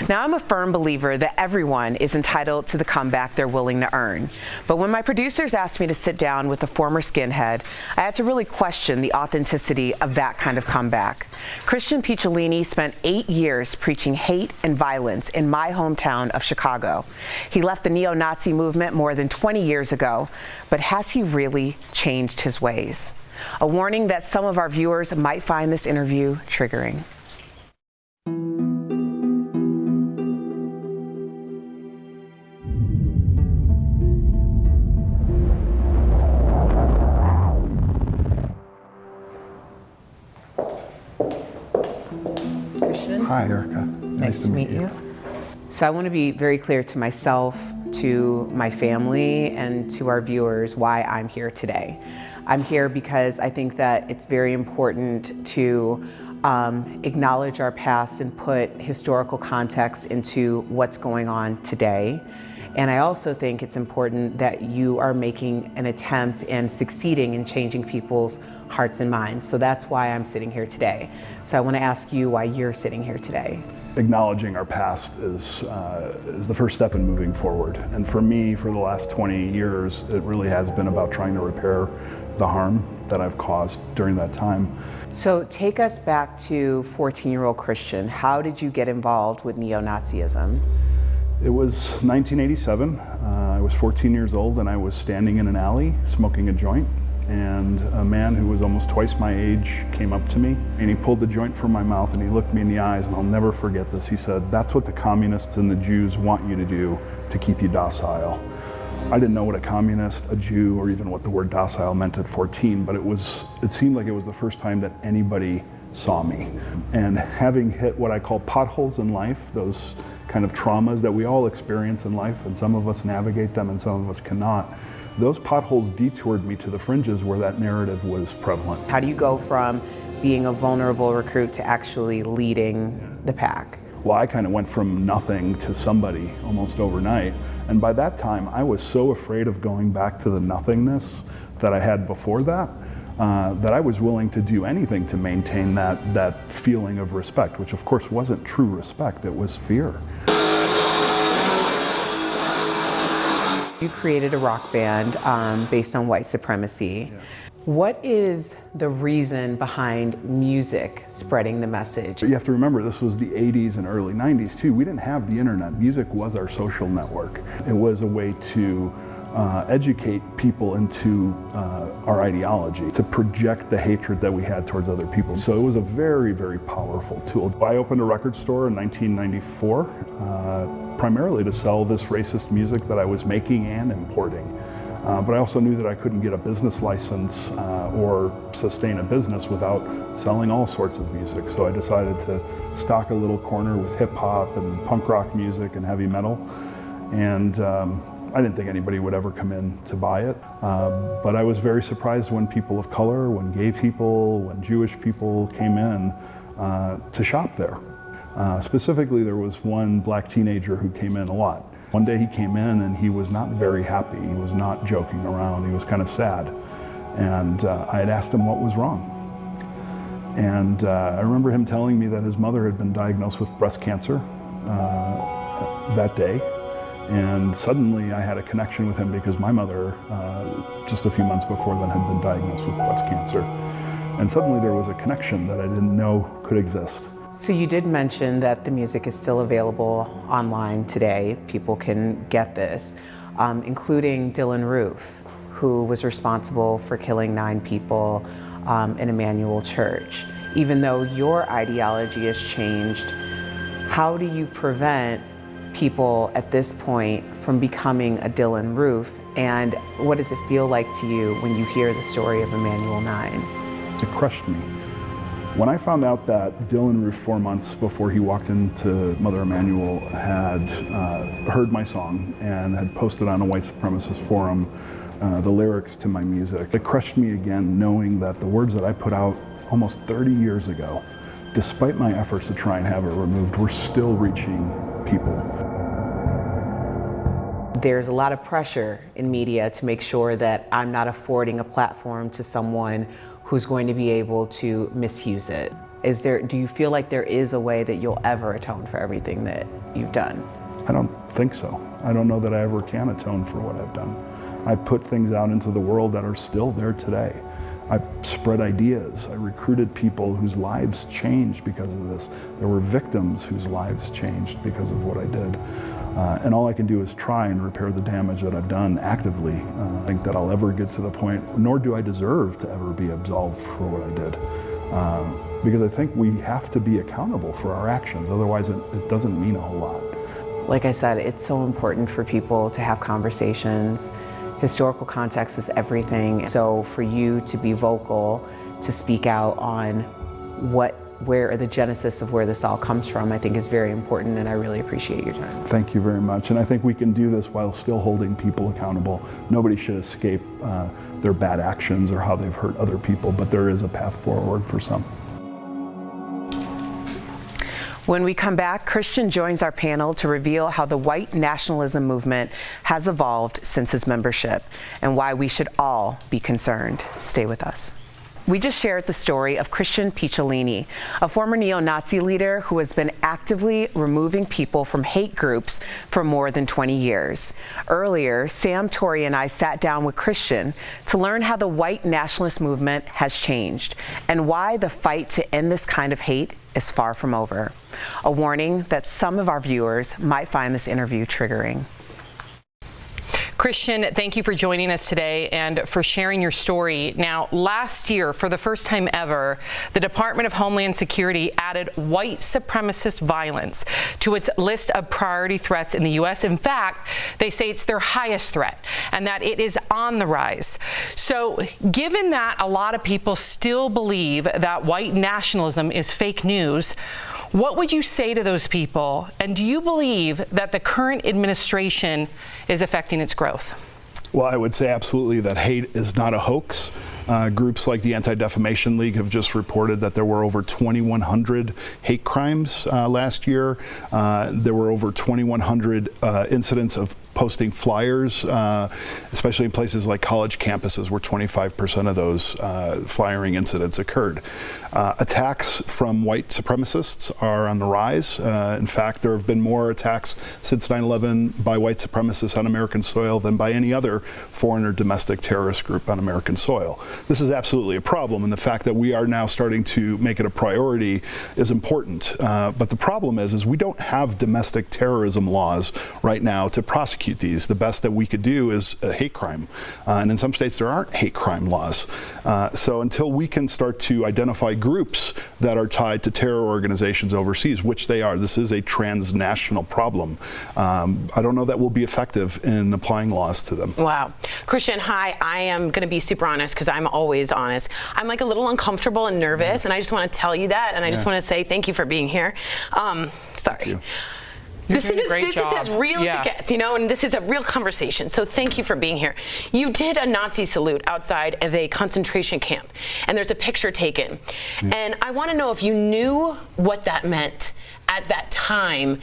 Now, I'm a firm believer that everyone is entitled to the comeback they're willing to earn. But when my producers asked me to sit down with a former skinhead, I had to really question the authenticity of that kind of comeback. Christian Picciolini spent 8 years preaching hate and violence in my hometown of Chicago. He left the neo-Nazi movement more than 20 years ago, but has he really changed his ways? A warning that some of our viewers might find this interview triggering. Hi, Erica. Nice to meet you. So I want to be very clear to myself, to my family, and to our viewers why I'm here today. I'm here because I think that it's very important to acknowledge our past and put historical context into what's going on today. And I also think it's important that you are making an attempt and succeeding in changing people's hearts and minds. So that's why I'm sitting here today. So I want to ask you why you're sitting here today. Acknowledging our past is the first step in moving forward. And for me, for the last 20 years, it really has been about trying to repair the harm that I've caused during that time. So take us back to 14-year-old Christian. How did you get involved with neo-Nazism? It was 1987. I was 14 years old and I was standing in an alley smoking a joint, and a man who was almost twice my age came up to me and he pulled the joint from my mouth and he looked me in the eyes, and I'll never forget this. He said, "That's what the communists and the Jews want you to do to keep you docile." I didn't know what a communist, a Jew, or even what the word docile meant at 14, but it seemed like it was the first time that anybody saw me. And having hit what I call potholes in life, those kind of traumas that we all experience in life, and some of us navigate them and some of us cannot, those potholes detoured me to the fringes where that narrative was prevalent. How do you go from being a vulnerable recruit to actually leading the pack? Well, I kind of went from nothing to somebody almost overnight. And by that time, I was so afraid of going back to the nothingness that I had before that, that I was willing to do anything to maintain that feeling of respect, which of course wasn't true respect, it was fear. You created a rock band based on white supremacy. Yeah. What is the reason behind music spreading the message? You have to remember, this was the 80s and early 90s too. We didn't have the internet. Music was our social network. It was a way to educate people into our ideology, to project the hatred that we had towards other people. So it was a very, very powerful tool. I opened a record store in 1994, primarily to sell this racist music that I was making and importing. But I also knew that I couldn't get a business license or sustain a business without selling all sorts of music. So I decided to stock a little corner with hip hop and punk rock music and heavy metal. And I didn't think anybody would ever come in to buy it. But I was very surprised when people of color, when gay people, when Jewish people came in to shop there. Specifically, there was one black teenager who came in a lot. One day he came in and he was not very happy. He was not joking around. He was kind of sad. And I had asked him what was wrong. And I remember him telling me that his mother had been diagnosed with breast cancer that day. And suddenly I had a connection with him because my mother, just a few months before then, had been diagnosed with breast cancer. And suddenly there was a connection that I didn't know could exist. So you did mention that the music is still available online today. People can get this, including Dylan Roof, who was responsible for killing 9 people in Emmanuel Church. Even though your ideology has changed, how do you prevent people at this point from becoming a Dylan Roof? And what does it feel like to you when you hear the story of Emmanuel 9? It crushed me. When I found out that Dylan Roof, 4 months before he walked into Mother Emanuel, had heard my song and had posted on a white supremacist forum the lyrics to my music, it crushed me again, knowing that the words that I put out almost 30 years ago, despite my efforts to try and have it removed, were still reaching people. There's a lot of pressure in media to make sure that I'm not affording a platform to someone who's going to be able to misuse it. Do you feel like there is a way that you'll ever atone for everything that you've done? I don't think so. I don't know that I ever can atone for what I've done. I put things out into the world that are still there today. I spread ideas. I recruited people whose lives changed because of this. There were victims whose lives changed because of what I did. And all I can do is try and repair the damage that I've done actively. I think that I'll ever get to the point, nor do I deserve to ever be absolved for what I did. Because I think we have to be accountable for our actions. Otherwise, it doesn't mean a whole lot. Like I said, it's so important for people to have conversations. Historical context is everything. So for you to be vocal, to speak out on where the genesis of where this all comes from, I think is very important, and I really appreciate your time. Thank you very much. And I think we can do this while still holding people accountable. Nobody should escape their bad actions or how they've hurt other people, but there is a path forward for some. When we come back, Christian joins our panel to reveal how the white nationalism movement has evolved since his membership and why we should all be concerned. Stay with us. We just shared the story of Christian Picciolini, a former neo-Nazi leader who has been actively removing people from hate groups for more than 20 years. Earlier, Sam, Tori, and I sat down with Christian to learn how the white nationalist movement has changed and why the fight to end this kind of hate is far from over. A warning that some of our viewers might find this interview triggering. Christian, thank you for joining us today and for sharing your story. Now, last year, for the first time ever, the Department of Homeland Security added white supremacist violence to its list of priority threats in the U.S. In fact, they say it's their highest threat and that it is on the rise. So, given that a lot of people still believe that white nationalism is fake news, what would you say to those people? And do you believe that the current administration is affecting its growth? Well, I would say absolutely that hate is not a hoax. Groups like the Anti-Defamation League have just reported that there were over 2,100 hate crimes last year. There were over 2,100 incidents of posting flyers, especially in places like college campuses where 25% of those flyering incidents occurred. Attacks from white supremacists are on the rise. In fact, there have been more attacks since 9/11 by white supremacists on American soil than by any other foreign or domestic terrorist group on American soil. This is absolutely a problem, and the fact that we are now starting to make it a priority is important. But the problem is we don't have domestic terrorism laws right now to prosecute these. The best that we could do is a hate crime. And in some states there aren't hate crime laws. So until we can start to identify groups that are tied to terror organizations overseas, which they are, this is a transnational problem. I don't know that we'll be effective in applying laws to them. Wow. Christian, hi. I am going to be super honest because I'm always honest. I'm like a little uncomfortable and nervous, and I just want to tell you that, and I just want to say thank you for being here. Sorry. Thank you. This is as real as it gets, you know, and this is a real conversation. So thank you for being here. You did a Nazi salute outside of a concentration camp, and there's a picture taken. And I want to know if you knew what that meant at that time,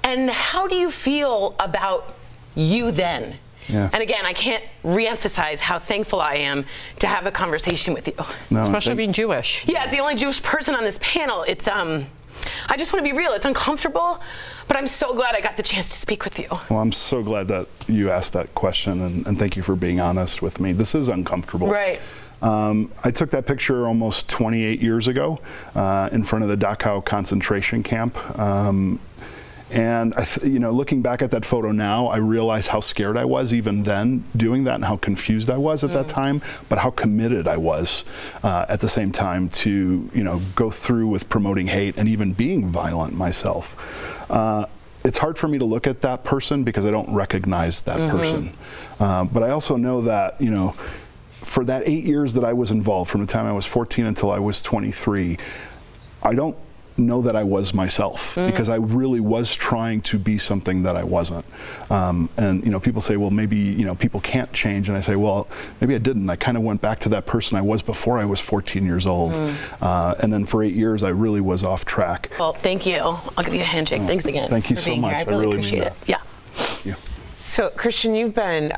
and how do you feel about you then? And again, I can't re-emphasize how thankful I am to have a conversation with you. No, especially being Jewish. Yeah, as the only Jewish person on this panel, it's I just want to be real. It's uncomfortable, but I'm so glad I got the chance to speak with you. Well, I'm so glad that you asked that question, and thank you for being honest with me. This is uncomfortable. Right. I took that picture almost 28 years ago in front of the Dachau concentration camp. And you know, looking back at that photo now, I realize how scared I was even then doing that, and how confused I was at that time, but how committed I was at the same time to, you know, go through with promoting hate and even being violent myself. It's hard for me to look at that person because I don't recognize that person. But I also know that, you know, for that 8 years that I was involved, from the time I was 14 until I was 23, I don't know that I was myself because I really was trying to be something that I wasn't. And you know, people say, well, maybe, you know, people can't change, and I say, well, maybe I didn't. I kind of went back to that person I was before I was 14 years old. And then for 8 years I really was off track. Well, thank you. I'll give you a handshake. Thanks again. Thank you for so being much. Here. I really appreciate it. Yeah. Yeah. So, Christian, you've been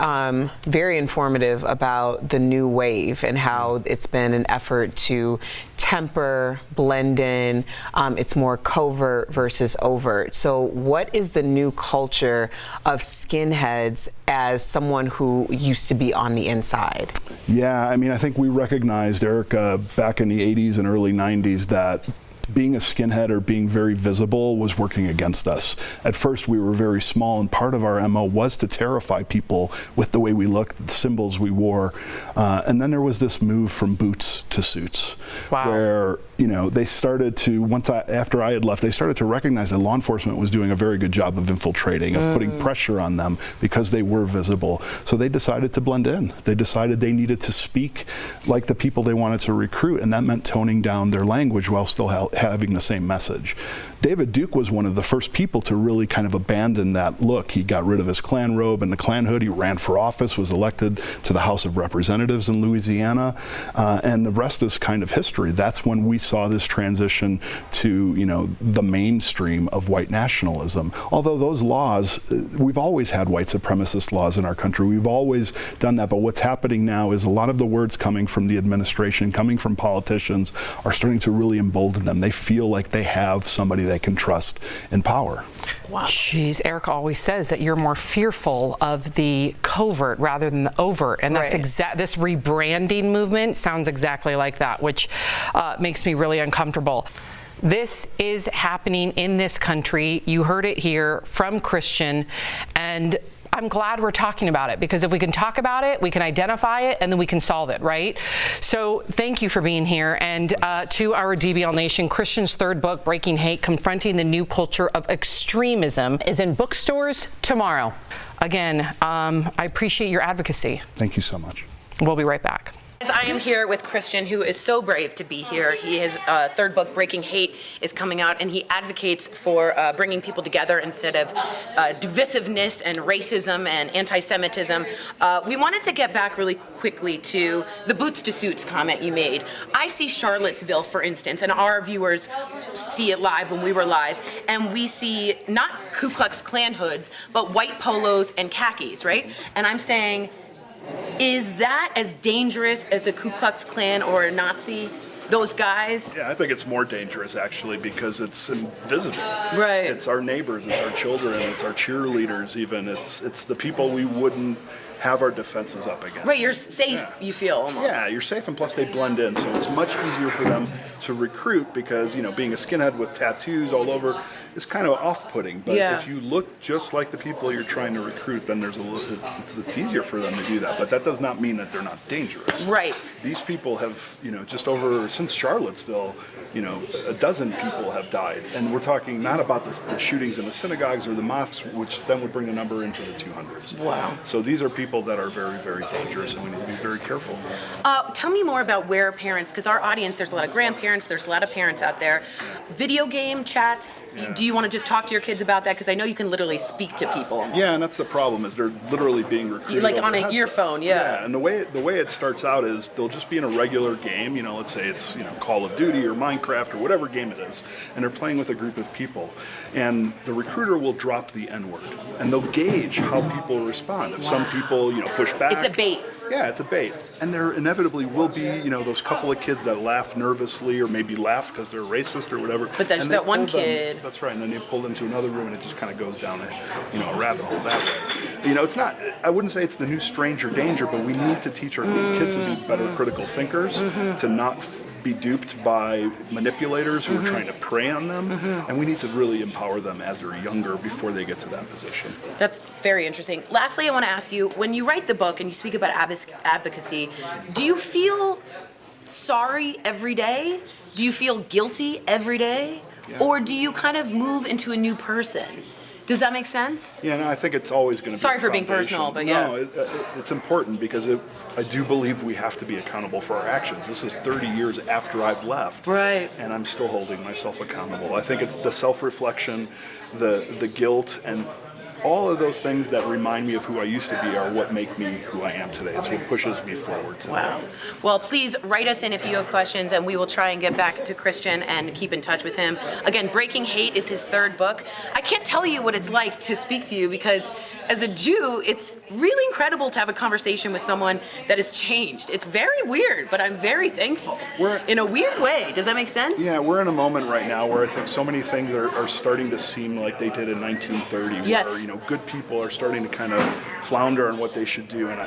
very informative about the new wave and how it's been an effort to temper, blend in. It's more covert versus overt. So what is the new culture of skinheads as someone who used to be on the inside? Yeah, I mean, I think we recognized, Erica, back in the 80s and early 90s that being a skinhead or being very visible was working against us. At first, we were very small, and part of our MO was to terrify people with the way we looked, the symbols we wore. And then there was this move from boots to suits, where they started to, after I had left, they started to recognize that law enforcement was doing a very good job of infiltrating, of putting pressure on them because they were visible. So they decided to blend in. They decided they needed to speak like the people they wanted to recruit, and that meant toning down their language while still having the same message. David Duke was one of the first people to really kind of abandon that look. He got rid of his Klan robe and the Klan hood. He ran for office, was elected to the House of Representatives in Louisiana, and the rest is kind of history. That's when we saw this transition to, the mainstream of white nationalism. Although those laws, we've always had white supremacist laws in our country. We've always done that. But what's happening now is a lot of the words coming from the administration, coming from politicians, are starting to really embolden them. They feel like they have somebody they can trust in power. Wow. Jeez, Erica always says that you're more fearful of the covert rather than the overt, and that's this rebranding movement sounds exactly like that, which makes me really uncomfortable. This is happening in this country. You heard it here from Christian, and I'm glad we're talking about it, because if we can talk about it, we can identify it, and then we can solve it, right? So thank you for being here. And to our DBL Nation, Christian's third book, Breaking Hate, Confronting the New Culture of Extremism, is in bookstores tomorrow. Again, I appreciate your advocacy. Thank you so much. We'll be right back. I am here with Christian, who is so brave to be here. His third book, Breaking Hate, is coming out, and he advocates for bringing people together instead of divisiveness and racism and anti-Semitism. We wanted to get back really quickly to the boots to suits comment you made. I see Charlottesville, for instance, and our viewers see it live when we were live, and we see not Ku Klux Klan hoods, but white polos and khakis, right? And I'm saying, is that as dangerous as a Ku Klux Klan or a Nazi? Those guys? Yeah, I think it's more dangerous, actually, because it's invisible. Right. It's our neighbors, it's our children, it's our cheerleaders even. It's the people we wouldn't have our defenses up against. Right, you're safe, you feel, almost. Yeah, you're safe, and plus they blend in, so it's much easier for them to recruit because, being a skinhead with tattoos all over is kind of off-putting. But if you look just like the people you're trying to recruit, then there's it's easier for them to do that. But that does not mean that they're not dangerous. Right. These people have, just over, since Charlottesville, a dozen people have died. And we're talking not about the shootings in the synagogues or the mosques, which then would bring the number into the 200s. Wow. So these are people that are very, very dangerous, and we need to be very careful. Tell me more about where parents, because our audience, there's a lot of grandparents, there's a lot of parents out there. Video game chats, do you want to just talk to your kids about that? Because I know you can literally speak to people. Almost. Yeah, and that's the problem, is they're literally being recruited. Like on an earphone, Yeah, and the way it starts out is they'll just be in a regular game, let's say it's, Call of Duty or Minecraft or whatever game it is, and they're playing with a group of people. And the recruiter will drop the N-word, and they'll gauge how people respond. If some people, push back. It's a bait. Yeah, it's a bait. And there inevitably will be, those couple of kids that laugh nervously or maybe laugh because they're racist or whatever. But there's that one kid. That's right. And then they pull them to another room and it just kind of goes down a rabbit hole that way. It's not, I wouldn't say it's the new stranger danger, but we need to teach our kids to be better critical thinkers, to not be duped by manipulators who are trying to prey on them, and we need to really empower them as they're younger before they get to that position. That's very interesting. Lastly, I want to ask you, when you write the book and you speak about advocacy, do you feel sorry every day? Do you feel guilty every day? Yeah. Or do you kind of move into a new person? Does that make sense? Yeah, no, I think it's always going to be. Sorry for being personal, but yeah. No, it's important because I do believe we have to be accountable for our actions. This is 30 years after I've left. Right. And I'm still holding myself accountable. I think it's the self-reflection, the guilt, and all of those things that remind me of who I used to be are what make me who I am today. It's what pushes me forward today. Wow. Well, please write us in if you have questions, and we will try and get back to Christian and keep in touch with him. Again, Breaking Hate is his third book. I can't tell you what it's like to speak to you, because as a Jew, it's really incredible to have a conversation with someone that has changed. It's very weird, but I'm very thankful. In a weird way. Does that make sense? Yeah, we're in a moment right now where I think so many things are starting to seem like they did in 1930, Yes. where good people are starting to kind of flounder on what they should do. And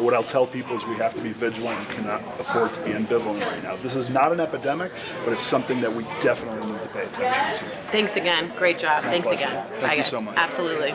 what I'll tell people is we have to be vigilant and cannot afford to be ambivalent right now. This is not an epidemic, but it's something that we definitely need to pay attention to. Thanks again. Great job. My Thanks pleasure. again. Thank Bye, you guys. so much. Absolutely.